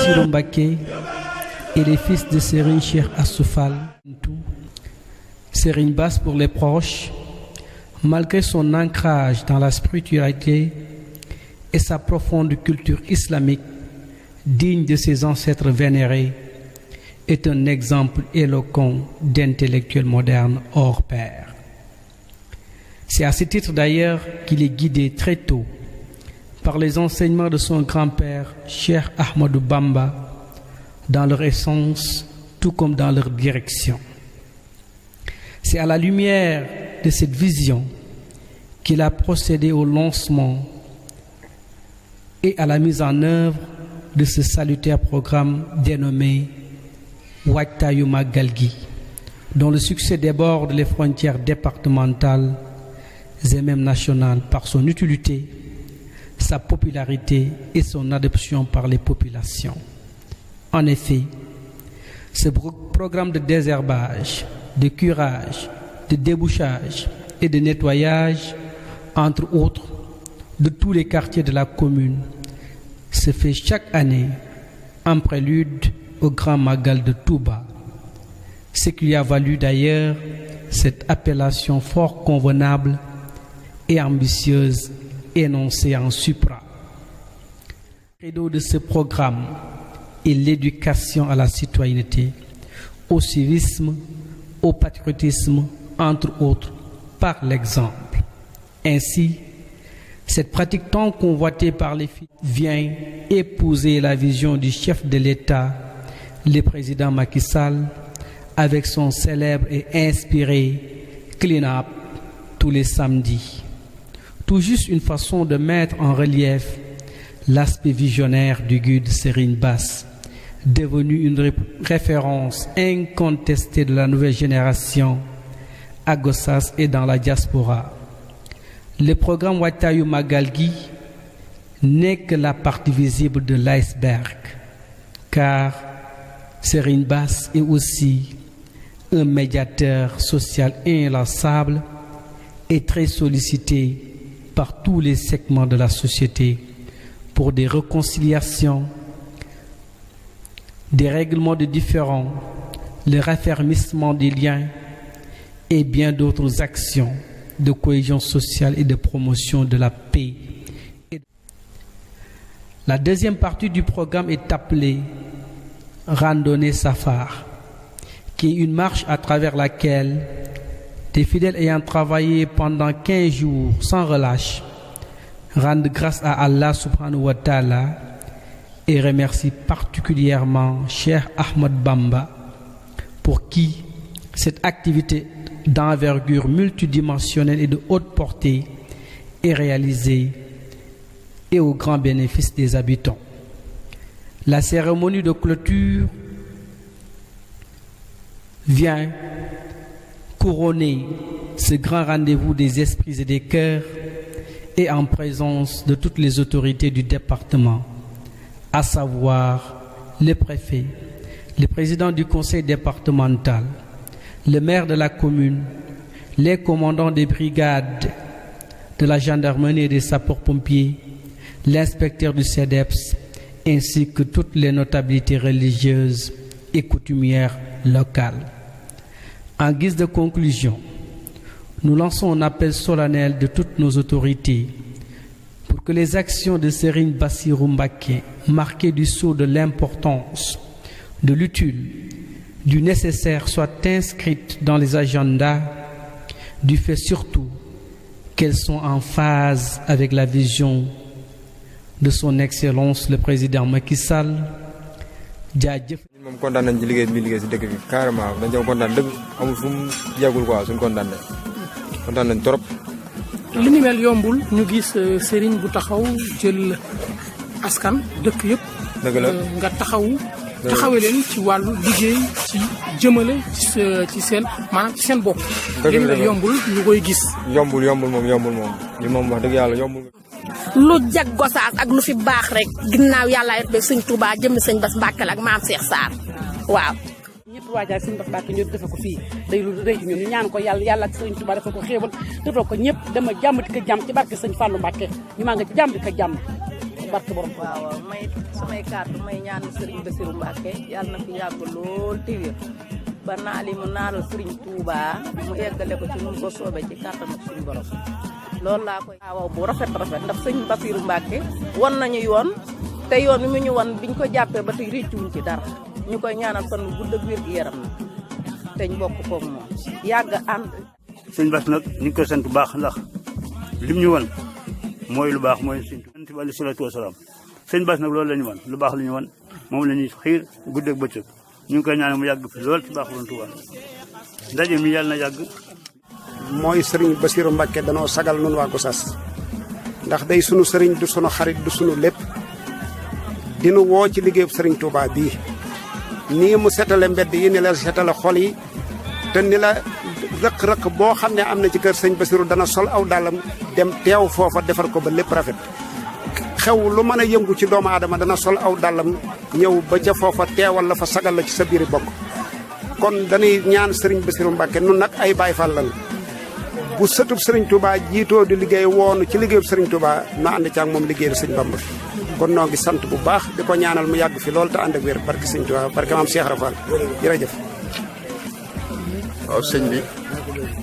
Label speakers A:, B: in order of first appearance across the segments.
A: Bassirou Mbacké et les fils de Serigne Cheikh Astou Fall. Serigne Bass pour les proches, malgré son ancrage dans la spiritualité et sa profonde culture islamique, digne de ses ancêtres vénérés, est un exemple éloquent d'intellectuel moderne hors pair. C'est à ce titre d'ailleurs qu'il est guidé très tôt par les enseignements de son grand-père, Cheikh Ahmadou Bamba, dans leur essence, tout comme dans leur direction. C'est à la lumière de cette vision qu'il a procédé au lancement et à la mise en œuvre de ce salutaire programme dénommé Waajtaayu Màggal gi, dont le succès déborde les frontières départementales et même nationales par son utilité, sa popularité et son adoption par les populations. En effet, ce programme de désherbage, de curage, de débouchage et de nettoyage, entre autres, de tous les quartiers de la commune, se fait chaque année en prélude au Grand Magal de Touba, ce qui lui a valu d'ailleurs cette appellation fort convenable et ambitieuse énoncée en supra. Le credo de ce programme est l'éducation à la citoyenneté, au civisme, au patriotisme, entre autres, par l'exemple. Ainsi, cette pratique tant convoitée par les filles vient épouser la vision du chef de l'État, le président Macky Sall, avec son célèbre et inspiré clean up tous les samedis. Tout juste une façon de mettre en relief l'aspect visionnaire du guide Serigne Bass, devenu une référence incontestée de la nouvelle génération à Gossas et dans la diaspora. Le programme Waajtaayu Màggal gi n'est que la partie visible de l'iceberg, car Serigne Bass est aussi un médiateur social inlassable et très sollicité par tous les segments de la société pour des réconciliations, des règlements de différends, le raffermissement des liens et bien d'autres actions de cohésion sociale et de promotion de la paix. La deuxième partie du programme est appelée Randonnée Safar, qui est une marche à travers laquelle des fidèles ayant travaillé pendant 15 jours sans relâche rendent grâce à Allah subhanahu wa ta'ala et remercient particulièrement Cheikh Ahmadou Bamba, pour qui cette activité d'envergure multidimensionnelle et de haute portée est réalisée et au grand bénéfice des habitants. La cérémonie de clôture vient couronner ce grand rendez-vous des esprits et des cœurs et en présence de toutes les autorités du département, à savoir le préfet, le président du conseil départemental, le maire de la commune, les commandants des brigades de la gendarmerie et des sapeurs-pompiers, l'inspecteur du CEDEPS, ainsi que toutes les notabilités religieuses et coutumières locales. En guise de conclusion, nous lançons un appel solennel de toutes nos autorités pour que les actions de Serigne Bassirou Mbacké, marquées du sceau de l'importance, de l'utile, du nécessaire, soient inscrites dans les agendas, du fait surtout qu'elles sont en phase avec la vision de son excellence le président Macky Sall. jaajëf.
B: moom kontaan nañ ci liggéey bi liggéey si dëkk bi carrément dañoo kontaan dëgg amul fu mu yàggul quoi suñu kontaan nañ trop.
C: li ni mel yombul ñu gis sëriñ bu taxaw jël askan dëkk yëpp.
B: dëgg la
C: nga taxawee leen ci wàllu liggéey ci jëmale ci seen maanaam ci seen bopp. li ni mel yombul ñu koy gis. yombul
B: moom li moom wax dëgg yàlla yombul.
D: lu jag Gossas ak lu fi baax rek ginnaaw yàlla yor be sëñ Touba jëmmi sëñ Bass Mbacké ak maam Cheikh Sarr waaw.
E: ñëpp waajaay sëñ Bass Mbacké ñu defe ko fii day lu rëy ñun ñu ñaan ko yàlla ak sëñ Touba dafa ko xéewal defal ko ñëpp dama jàmm di ko jàmm ci barke sëñ Fallou Mbacké ñu maa nga ci jàmm di ko jàmm barke borom
F: waaw may samay kàddu may ñaan Serigne Bassirou Mbacké yàlla na fi yàgg lool te wér ba naa li mu naaral Serigne Touba mu eggale ko ci nu mu ko soobee ci kàttan ak suñu borom loolu laa koy waaw bu rafet ndax Serigne Bassirou Mbacké won nañu yoon te yoon bi mu ñu won biñ ko jàppee ba tey réccuwuñ ci dara ñu koy ñaanal fan bu gudd ak wér gi yaram na te ñu bokk koog moom yàgg ànd.
G: sëñ Bass nag ñu ngi koy sant bu baax ndax lim ñu wan mooy lu baax mooy sëñ Tuubaa alayhi salaatu wa salaam sëñ Bass nag loolu la ñu wan lu baax la ñu wan moom la ñuy xiir guddeeg bëccëg ñu ngi koy ñaanal mu yàgg fi lool ci baax woon Tuubaa ndaje mi yàlla na yàgg.
H: mooy sëriñ Bassirou Mbacké danoo sagal nun waa Gossas ndax day sunu sëriñ du sunu xarit du sunu lépp dinu woo ci liggéeyub sëriñ Touba bii nii mu setale mbedd yi ni la setale xol yi te ni la rëq-rëq boo xam ne am na ci kër sëñ Bassirou dana sol aw dàllam dem teew foofa defar ko ba lépp rafet xew lu mën a yëngu ci doomu aadama dana sol aw dàllam ñëw ba ca foofa teewal la fa sagal la ci sa biiri bokk kon dañuy ñaan sëriñ Bassirou Mbacké nun nag ay Baay Faal lañu bu sëtub sëriñ Touba jiitoo di liggéey woonu ci liggéeyub sëriñ Touba na ànd ci ak moom liggéeyal sëñ Bamba kon noo ngi sant bu baax di ko ñaanal mu yàgg fi lool te ànd ak wér barke sëñ Touba barke maam Cheikh Rafal jërëjëf.
I: waaw sëñ bi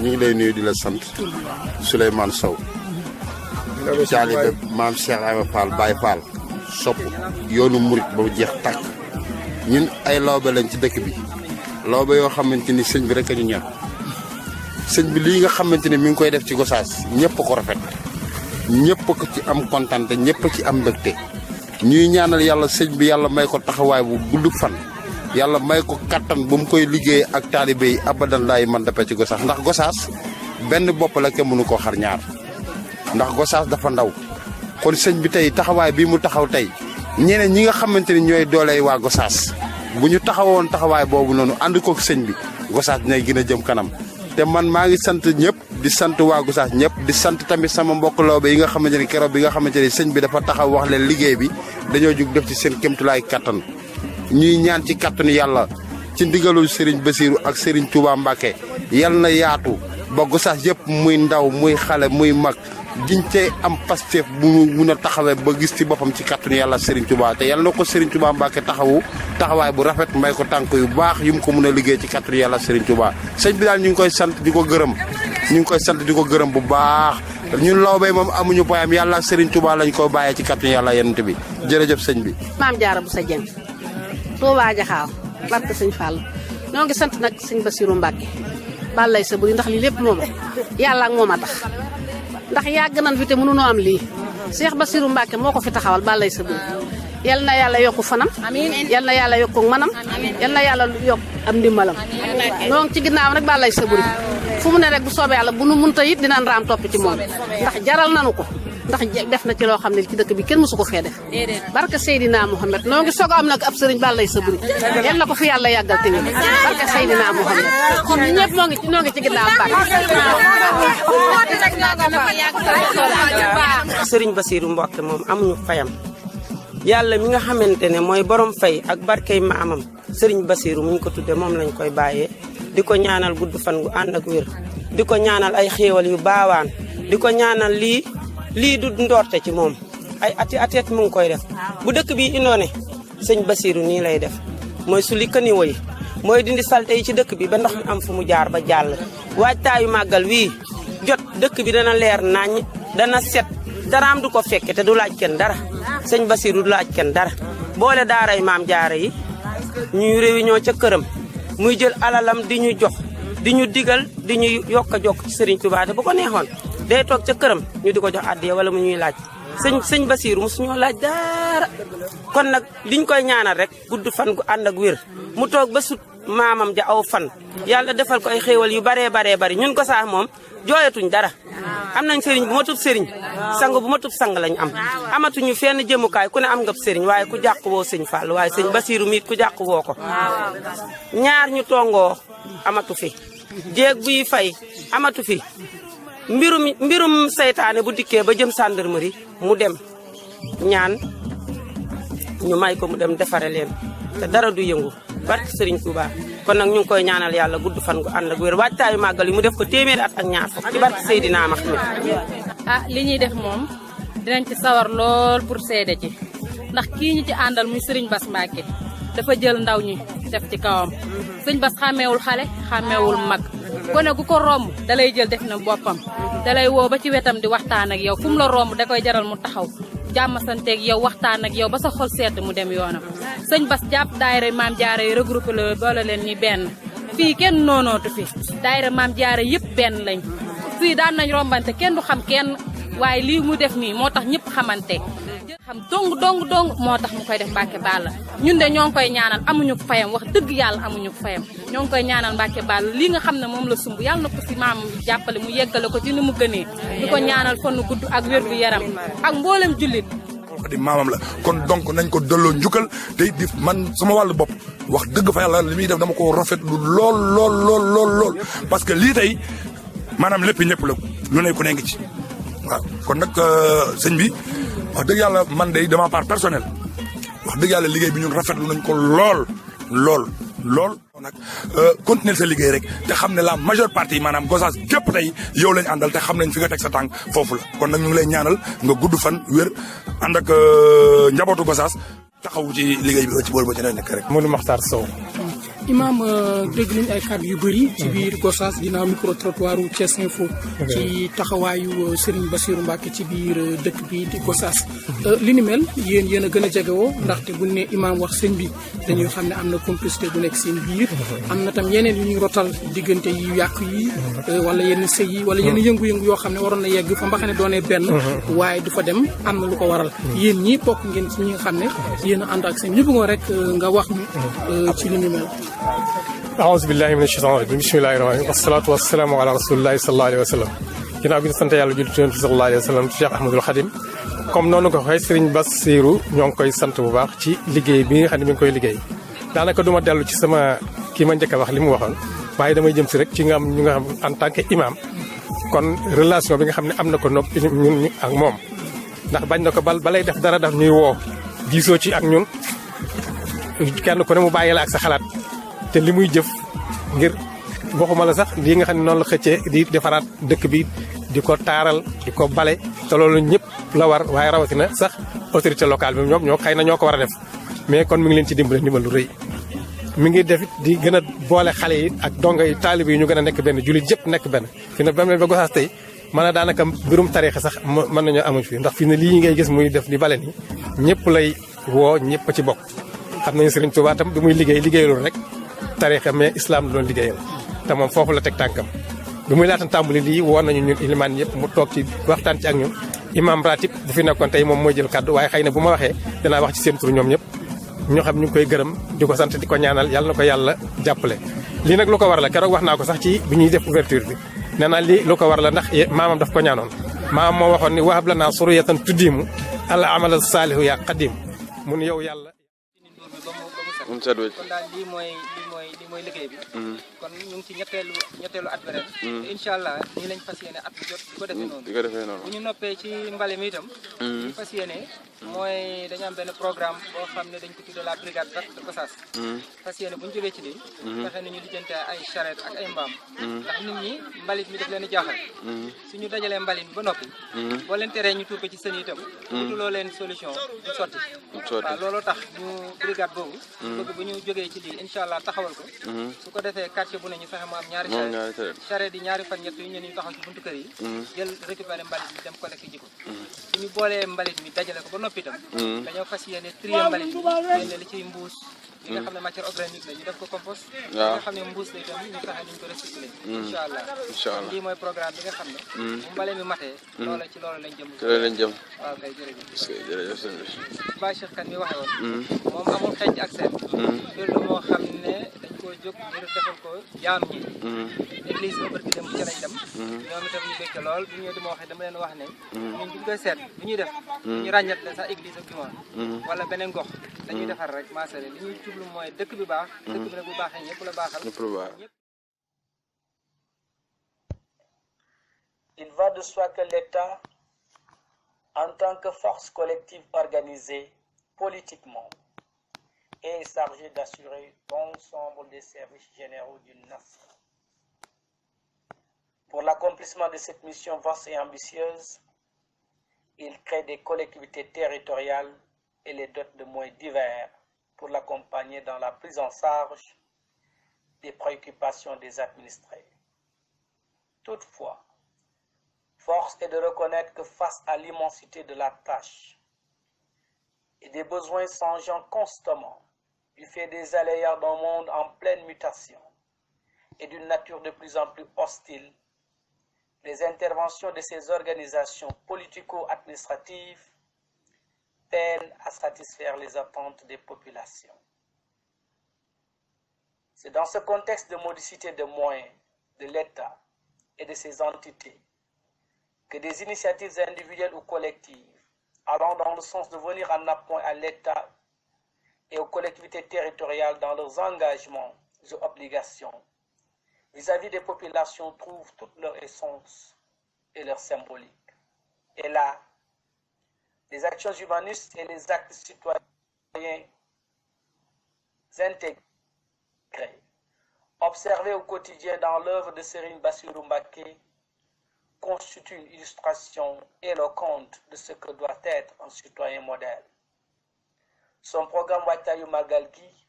I: ñu ngi lay nuyu di la sant Souleymane Sow taalibe maam Cheikh Ibrahima Fall Baye Fall sopp yoonu murit ba jeex tàkk ñun ay lawbe lañ ci dëkk bi lawbe yoo xamante ni sëñ bi rek a ñu ñor sëñ bi lii nga xamante ni mi ngi koy def ci Gossas ñëpp ko rafet ñëpp ko ci am kontaan te ñëpp ci am mbégte ñuy ñaanal yàlla sëñ bi yàlla may ko taxawaay bu gudd fan yàlla may ko kattan bu mu koy liggéey ak taalibe yi abadan laay man dape ci Gossas ndax Gossas benn bopp la kenn mënu koo xar ñaar ndax Gossas dafa ndaw kon sëñ bi tey taxawaay bii mu taxaw tey ñeneen ñi nga xamante ni ñooy dooley waa Gossas bu ñu taxawoon taxawaay boobu noonu ànd kook sëñ bi Gossas dina gën a jëm kanam te man maa ngi sant ñëpp di sant waa Gossas ñëpp di sant tamit sama mbokk lawbe yi nga xamante ni keroog bi nga xamante ni sëñ bi dafa taxaw wax leen liggéey bi dañoo jug def ci seen kéemtulaay kattan ñuy ñaan ci kattanu yàlla ci ndigalul Serigne Bassirou ak Serigne Touba Mbacké yal na yaatu ba Gossas yëpp muy ndaw muy xale muy mag diñ cee am Pastef bu mu mun a taxawee ba gis ci boppam ci kattanu yàlla Serigne Touba te yal na ko Serigne Touba Mbacké taxawu taxawaay bu rafet may ko tànk yu baax yu mu ko mun a liggéey ci kattanu yàlla Serigne Touba sëñ bi daal ñu ngi koy sant di ko gërëm ñu ngi koy sant di ko gërëm bu baax ñun lawbe moom amuñu poyam yàlla Serigne Touba lañ ko bàyyee ci kattanu yàlla yenent bi jërëjëf sëñ bi.
E: maam Jaara bu sa jeng Touba Jaxaaw barke sëñ Fall ñoo ngi sant nag sëñ Bassirou Mbacké balay sa buri ndax lii lépp moom yàlla ak moom a tax ndax yàgg nañ fi te mënunoo am lii Cheikh Bassirou Mbacké moo ko fi taxawal balay sa buri yal na yàlla yokku fanam yal na yàlla yokku manam yal na yàlla yokk am ndimbalam noo ngi ci ginnaaw rek balay sa buri fu mu ne rek bu soobee yàlla bu nu munta it dinañ raam topp ci moom ndax jaral nanu ko ndax def na ci loo xam ne ci dëkk bi kenn mësu ko fee def barke Seydina Mouhamed noo ngi soog a am nag ab sëriñ balay sa buri yal na ko fi yàlla yàggal te barke Seydina Mouhamed kon ñun ñëpp noo ngi ci ginnaaw
J: Serigne Bassirou Mbacké moom amuñu fayam yàlla mi nga xamante ne mooy borom fay ak barkey maamam Serigne Bassirou mu ñu ko tudde moom lañ koy bàyyee di ko ñaanal gudd fan gu ànd ak wér di ko ñaanal ay xéewal yu baawaan di ko ñaanal lii du ndoorte ci moom ay ati mu ngi koy def bu dëkk bi indoone sëñ Bassirou nii lay def mooy su li kaniwo yi mooy dindi salte yi ci dëkk bi ba ndox mi am fu mu jaar ba jàll waajtaayu màggal wii jot dëkk bi dana leer nañ dana set daraam du ko fekke te du laaj kenn dara sëñ Bassirou du laaj kenn dara boole daaray maam jaara yi ñuy réunion ca këram muy jël alalam di ñu jox di ñu digal di ñu yokk a jokk ci Serigne Touba te bu ko neexoon day toog ca këram ñu di ko jox addiya wala mu ñuy laaj sëñ Bassirou mosuñoo laaj dara kon nag liñ koy ñaanal rek gudd fan gu ànd ak wér mu toog ba sut maamam ja aw fan yàlla defal ko ay xéewal yu baree bari ñun ko sax moom jooyatuñ dara am nañ sëriñ bu ma tub sëriñ sang bu ma tub sang lañ am amatuñu fenn jëmukaay ku ne am ngab sëriñ waaye ku jàq woo sëñ Fall waaye sëñ Bassirou miit ku jàq woo ko ñaar ñu tongoo amatu fi jéeg buy fay amatu fi mbirum seytaane bu dikkee ba jëm gendarmerie mu dem ñaan ñu may ko mu dem defare leen te dara du yëngu barke Serigne Touba kon nag ñu ngi koy ñaanal yàlla gudd fan gu ànd ak wér waajtaayu màggal yi mu def ko téeméeri at ak ñaar fukk ci barke Seydina Mahmoud
D: li ñuy def moom
K: dinañ ci sawar lool pour seede ci ndax kii ñu ci àndal muy Serigne Bass Mbacké dafa jël ndaw ñi def ci kawam Serigne Bass xàmmeewul xale xàmmeewul mag gone gu ko romb dalay jël def na boppam dalay woo ba ci wetam di waxtaan ak yow fu mu la romb da koy jaral mu taxaw jàmm santeeg yow waxtaan ak yow ba sa xol sedd mu dem yoonam sëñ Bass jàpp daayira Maam Jaara yi regroupé la boole leen ñi benn fii kenn noonootu fi daayira Maam Jaara yëpp benn lañ fii daan nañ rombante kenn du xam kenn waaye lii mu def nii moo tax ñëpp xamante xam dong moo tax mu koy def Mbacké Balla ñun de ñoo ngi koy ñaanal amuñu fayam wax dëgg yàlla amuñu fayam ñoo ngi koy ñaanal Mbacké Balla lii nga xam ne moom la sumb yàlla na ko si maam jàppale mu yeggale ko ci ni mu gënee di ko ñaanal fan gudd ak wér gu yaram ak mboolem jullit
L: di maamam la kon donc nañ ko delloo njukkal te di man sama wàllu bopp wax dëgg fa yàlla li muy def dama ko rafetlu lool parce que lii tey maanaam lépp ñëpp la lu ne ku ne ngi ci waaw kon nag sëñ bi wax dëgg yàlla man de de ma part personnelle wax dëgg yàlla liggéey bi ñun rafetlu nañ ko lool nag continuer sa liggéey rek te xam ne la majeure partie maanaam Gossas képp tey yow lañ àndal te xam nañ fi nga teg sa tànk foofu la kon nag ñu ngi lay ñaanal nga gudd fan wér ànd ak njabootu Gossas taxawu ci liggéey bi ci boor ba ci nekk rek.
C: Modou Makhtar Sow. Imaam dégg nañ ay kàddu yu bëri ci biir Gossas ginnaaw micro trottoir u Thiès Info ci taxawaayu Serigne Bassirou Mbacké ci biir dëkk bi di Gossas li ni mel yéen a gën a jegewoo ndaxte buñ ne imaam wax sëñ bi dañuy xam ne am na complicité bu nekk seen biir am na tam yeneen yu ñuy rotal diggante yi yàq yi wala yenn sëy yi wala yenn yëngu-yëngu yoo xam ne waroon na yegg fa mbaxane doonee benn waaye du fa dem am na lu ko waral yéen ñi bokk ngeen ci ñi nga xam ne yéen a ànd ak sëñ ñu bëggoon rek nga wax ñu ci li ni mel.
M: aouzu billahi mina shaytaani rajim bismillahi rahmaani rahim wasalaatu wasalaamu ala rasulillahi sallallahu alayhi wa sallam ginnaaw bi ñu sant yàlla julli ci yonent bi sallallahu alayhi wa sallam ci Cheikh Ahmadul Khadim comme noonu ko waxee Serigne Bassirou ñoo ngi koy sant bu baax ci liggéey bi nga xam ne mi ngi koy liggéey daanaka du ma dellu ci sama kii ma njëkk a wax li mu waxoon waaye damay jëm si rek ci nga am ñu nga xam en tant que imam kon relation bi nga xam ne am na ko nopp ñun ak moom ndax bañ na ko balay def dara daf ñuy woo diisoo ci ak ñun kenn ku ne mu bàyyi la ak sa xalaat te li muy jëf ngir waxuma la sax lii nga xam ne noonu la xëccee di defaraat dëkk bi di ko taaral di ko bale te loolu ñëpp la war waaye rawatina sax autorité locale bi ñoom ñoo xëy na ñoo ko war a def mais kon mi ngi leen ci dimbale ndimbal lu rëy mi ngi def di gën a boole xale yi ak donga yi taalibe yi ñu gën a nekk benn jullit yëpp nekk benn fi ne ba ba Gossas tey mën a daanaka mbirum tariixa sax mën nañoo amuñ fi ndax fi ne lii ngay gis muy def di bale nii ñëpp lay woo ñëpp ci bokk xam nañu Serigne Touba tam bi muy liggéeyalul rek tariixa mais islam la doon liggéeyal te moom foofu la teg tànkam bi muy laatan tàmbali lii woon nañu ñun ilimaan yëpp mu toog ci waxtaan ci ak ñun imam ratib bu fi nekkoon tey moom mooy jël kàddu waaye xëy na bu ma waxee dinaa wax ci seen tur ñoom ñëpp ñoo xam ñu ngi koy gërëm di ko sant di ko ñaanal yàlla na ko yàlla jàppale lii nag lu ko war la keroog wax naa ko sax ci bi ñuy def ouverture bi nee naa lii lu ko war la ndax maamam daf ko ñaanoon maamam moo waxoon ni wahab lanaa suriyatan tuddiimu al amal saalihu yaa qadim mun yow yàlla
B: kon
N: daal lii mooy liggéey bi kon ñu ngi ci ñetteelu at bi ren te incha allah nii lañ fas yéene at bu jot di ko defee noonu bu ñu noppee ci mbale mi itam ñu fas yéene mooy dañu am benn programme boo xam ne dañ ko tuddee la brigade verte de Gossas fas yéene bu ñu jógee ci lii fexe nañu lijjante ay charrette ak ay mbaam ndax nit ñi mbalit mi daf leen jaaxal suñu dajalee mbalit mi ba noppi boo leen teree ñu tuur ko ci sën itam wutuloo leen solution du sotti waaw looloo tax ñu brigade boobu bëgg bu ñu jógee ci lii incha allah taxawal ko su ko defee quartier bu ne ñu fexe mu am ñaari charrette yi ñaari fan ñett yu ñu taxaw ci buntu kër yi jël récupérer mbalit mi dem collecté ji ko suñu boolee mbalit mi dajale ko ba noppi itam dañoo fas yéene trier mbalit mi génne li ciy mbuus li nga xam ne matière organique la ñu def ko compost li nga xam ne mbuus la itam ñu fexe niñ ko recycler incha allah lii mooy programme bi nga xam ne bu mbale mi matee loola ci loolu lañ jëm waaw kay jërëjëf Baye Cheikh Kane mi waxee woon moom amul xeej ak seen mbir la moo xam ne dañ koo jóg ngir defal ko jaam ñi église ba barki dem ci lañ dem ñoom itam ñu békke lool bu ñëwee di ma waxee dama leen wax ne ñun buñ koy seet bu ñuy def ñu ràññat leen sax église ak jumaa wala beneen gox dañuy defar rek maasale li ñuy jublu mooy dëkk bi baax dëkk bi nag bu baaxee ñëpp la baaxal
O: Il va de soi que l'État, en tant que force collective organisée politiquement, est chargé d'assurer l'ensemble des services généraux d'une nation. Pour l'accomplissement de cette mission vaste et ambitieuse, Il crée des collectivités territoriales et les dote de moyens divers pour l'accompagner dans la prise en charge des préoccupations des administrés. Toutefois, force est de reconnaître que face à l'immensité de la tâche et des besoins changeant constamment, du fait des aléas d'un monde en pleine mutation et d'une nature de plus en plus hostile, les interventions de ces organisations politico-administratives peinent à satisfaire les attentes des populations. C'est dans ce contexte de modicité de moyens de l'État et de ses entités que des initiatives individuelles ou collectives allant dans le sens de venir en appoint à l'État et aux collectivités territoriales dans leurs engagements et obligations vis-à-vis des populations trouvent toute leur essence et leur symbolique. Et là, les actions humanistes et les actes citoyens intégrés, observés au quotidien dans l'œuvre de Serigne Bassirou Mbacké, constituent une illustration éloquente de ce que doit être un citoyen modèle. Son programme Wattaayu Magal gi,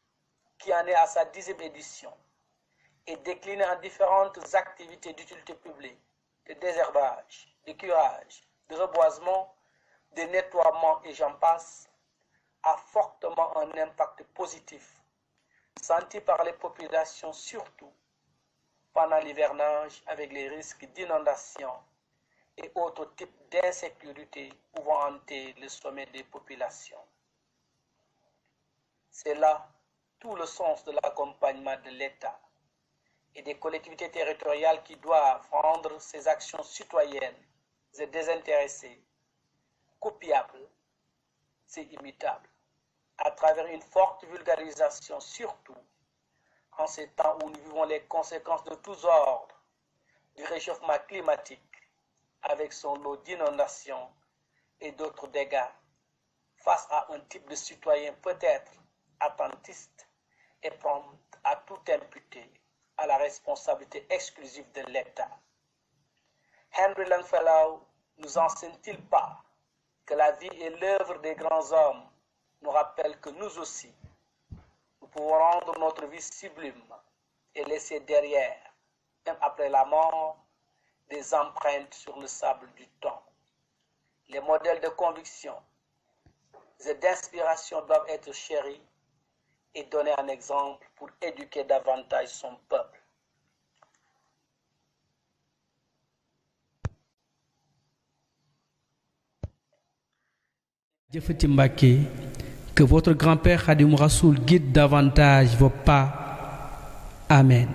O: qui en est à sa 10e édition, est décliné en différentes activités d'utilité publique, de désherbage, de curage, de reboisement, de nettoiement et j'en passe, a fortement un impact positif, senti par les populations surtout pendant l'hivernage avec les risques d'inondation et autres types d'insécurité pouvant hanter le sommet des populations. C'est là tout le sens de l'accompagnement de l'État et des collectivités territoriales qui doivent rendre ces actions citoyennes et désintéressées copiables, c'est imitable, à travers une forte vulgarisation, surtout en ces temps où nous vivons les conséquences de tous ordres du réchauffement climatique avec son lot d'inondations et d'autres dégâts, face à un type de citoyen peut-être attentiste et prompt à tout imputer à la responsabilité exclusive de l'État. Henry Longfellow nous enseigne-t-il pas que la vie et l'œuvre des grands hommes nous rappellent que nous aussi, nous pouvons rendre notre vie sublime et laisser derrière, même après la mort, des empreintes sur le sable du temps. Les modèles de conviction et d'inspiration doivent être chéris et donner un exemple pour éduquer davantage son peuple.
A: Jefati Mbacké, que votre grand-père Khadim Rassoul guide davantage vos pas. Amen.